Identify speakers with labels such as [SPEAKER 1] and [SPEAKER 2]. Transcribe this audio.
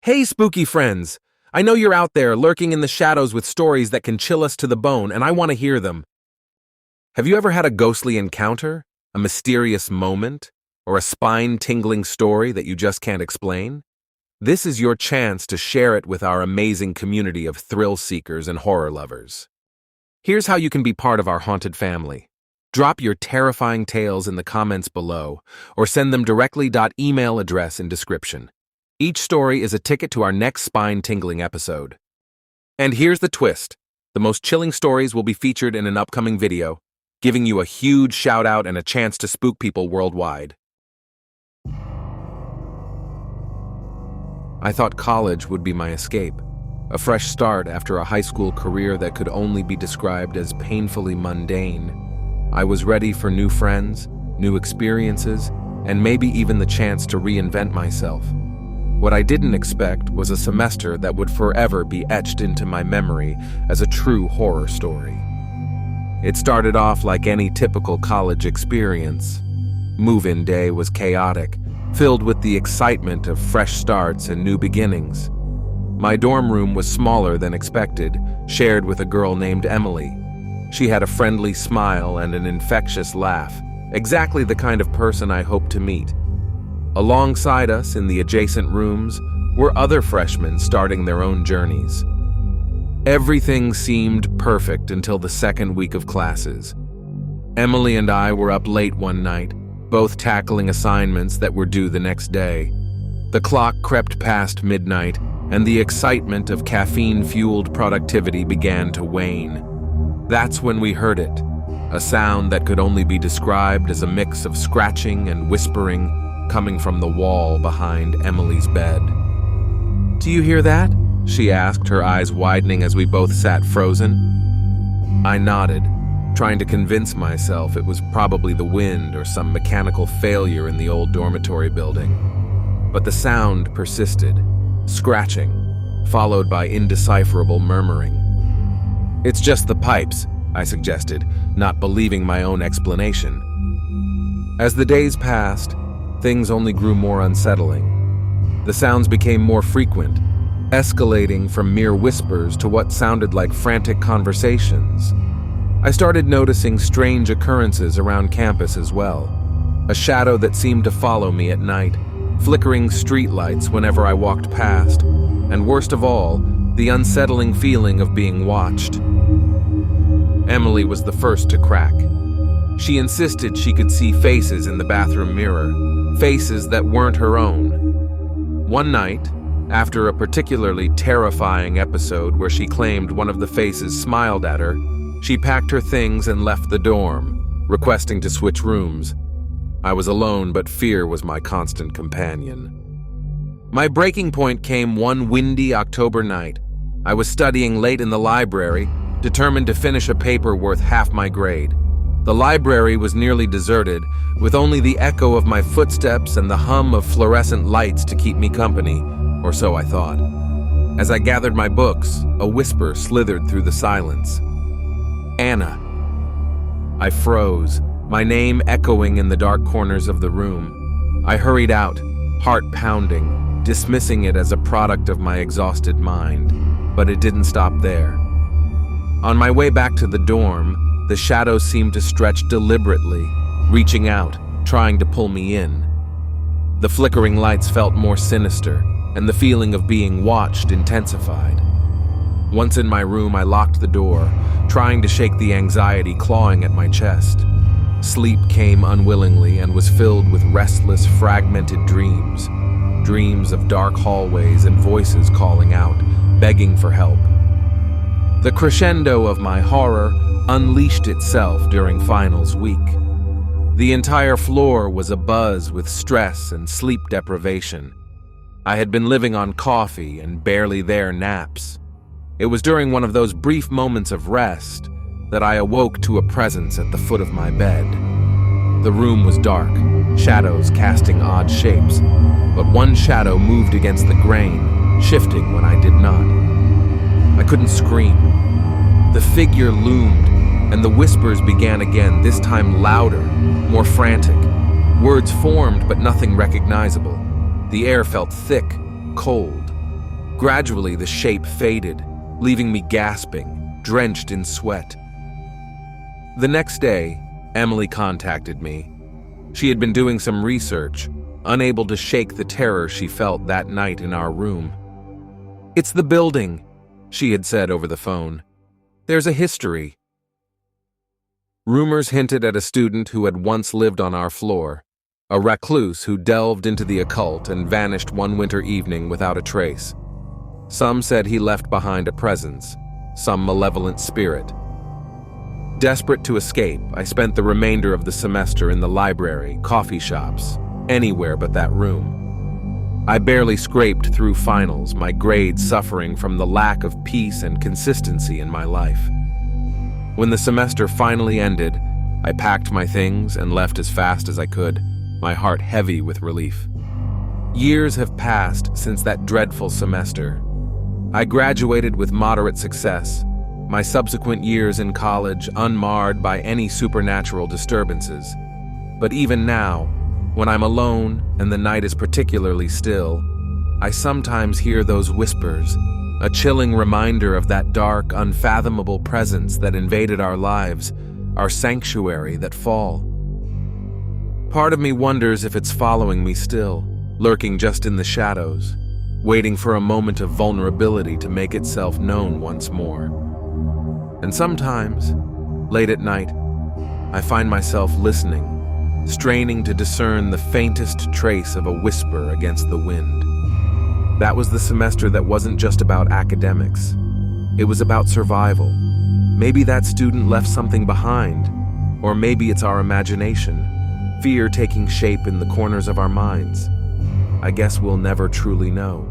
[SPEAKER 1] Hey, spooky friends! I know you're out there lurking in the shadows with stories that can chill us to the bone, and I want to hear them. Have you ever had a ghostly encounter, a mysterious moment, or a spine-tingling story that you just can't explain? This is your chance to share it with our amazing community of thrill seekers and horror lovers. Here's how you can be part of our haunted family. Drop your terrifying tales in the comments below, or send them directly. Email address in description. Each story is a ticket to our next spine-tingling episode. And here's the twist. The most chilling stories will be featured in an upcoming video, giving you a huge shout-out and a chance to spook people worldwide. I thought college would be my escape, a fresh start after a high school career that could only be described as painfully mundane. I was ready for new friends, new experiences, and maybe even the chance to reinvent myself. What I didn't expect was a semester that would forever be etched into my memory as a true horror story. It started off like any typical college experience. Move-in day was chaotic, filled with the excitement of fresh starts and new beginnings. My dorm room was smaller than expected, shared with a girl named Emily. She had a friendly smile and an infectious laugh, exactly the kind of person I hoped to meet. Alongside us in the adjacent rooms were other freshmen starting their own journeys. Everything seemed perfect until the second week of classes. Emily and I were up late one night, both tackling assignments that were due the next day. The clock crept past midnight, and the excitement of caffeine-fueled productivity began to wane. That's when we heard it, a sound that could only be described as a mix of scratching and whispering coming from the wall behind Emily's bed. "Do you hear that?" she asked, her eyes widening as we both sat frozen. I nodded, trying to convince myself it was probably the wind or some mechanical failure in the old dormitory building. But the sound persisted, scratching, followed by indecipherable murmuring. "It's just the pipes," I suggested, not believing my own explanation. As the days passed, things only grew more unsettling. The sounds became more frequent, escalating from mere whispers to what sounded like frantic conversations. I started noticing strange occurrences around campus as well. A shadow that seemed to follow me at night, flickering streetlights whenever I walked past, and worst of all, the unsettling feeling of being watched. Emily was the first to crack. She insisted she could see faces in the bathroom mirror, faces that weren't her own. One night, after a particularly terrifying episode where she claimed one of the faces smiled at her, she packed her things and left the dorm, requesting to switch rooms. I was alone, but fear was my constant companion. My breaking point came one windy October night. I was studying late in the library, determined to finish a paper worth half my grade. The library was nearly deserted, with only the echo of my footsteps and the hum of fluorescent lights to keep me company, or so I thought. As I gathered my books, a whisper slithered through the silence. "Anna." I froze, my name echoing in the dark corners of the room. I hurried out, heart pounding, dismissing it as a product of my exhausted mind, but it didn't stop there. On my way back to the dorm, the shadows seemed to stretch deliberately, reaching out, trying to pull me in. The flickering lights felt more sinister, and the feeling of being watched intensified. Once in my room, I locked the door, trying to shake the anxiety clawing at my chest. Sleep came unwillingly and was filled with restless, fragmented dreams. Dreams of dark hallways and voices calling out, begging for help. The crescendo of my horror unleashed itself during finals week. The entire floor was abuzz with stress and sleep deprivation. I had been living on coffee and barely there naps. It was during one of those brief moments of rest that I awoke to a presence at the foot of my bed. The room was dark, shadows casting odd shapes, but one shadow moved against the grain, shifting when I did not. I couldn't scream. The figure loomed, and the whispers began again, this time louder, more frantic. Words formed, but nothing recognizable. The air felt thick, cold, Gradually, the shape faded, leaving me gasping, drenched in sweat. The next day, Emily contacted me. She had been doing some research, unable to shake the terror she felt that night in our room. "It's the building," she had said over the phone. "There's a history." Rumors hinted at a student who had once lived on our floor, a recluse who delved into the occult and vanished one winter evening without a trace. Some said he left behind a presence, some malevolent spirit. Desperate to escape, I spent the remainder of the semester in the library, coffee shops, anywhere but that room. I barely scraped through finals, my grades suffering from the lack of peace and consistency in my life. When the semester finally ended, I packed my things and left as fast as I could, my heart heavy with relief. Years have passed since that dreadful semester. I graduated with moderate success, my subsequent years in college unmarred by any supernatural disturbances. But even now, when I'm alone and the night is particularly still, I sometimes hear those whispers, a chilling reminder of that dark, unfathomable presence that invaded our lives, our sanctuary that fall. Part of me wonders if it's following me still, lurking just in the shadows, waiting for a moment of vulnerability to make itself known once more. And sometimes, late at night, I find myself listening, straining to discern the faintest trace of a whisper against the wind. That was the semester that wasn't just about academics. It was about survival. Maybe that student left something behind, or maybe it's our imagination, fear taking shape in the corners of our minds. I guess we'll never truly know.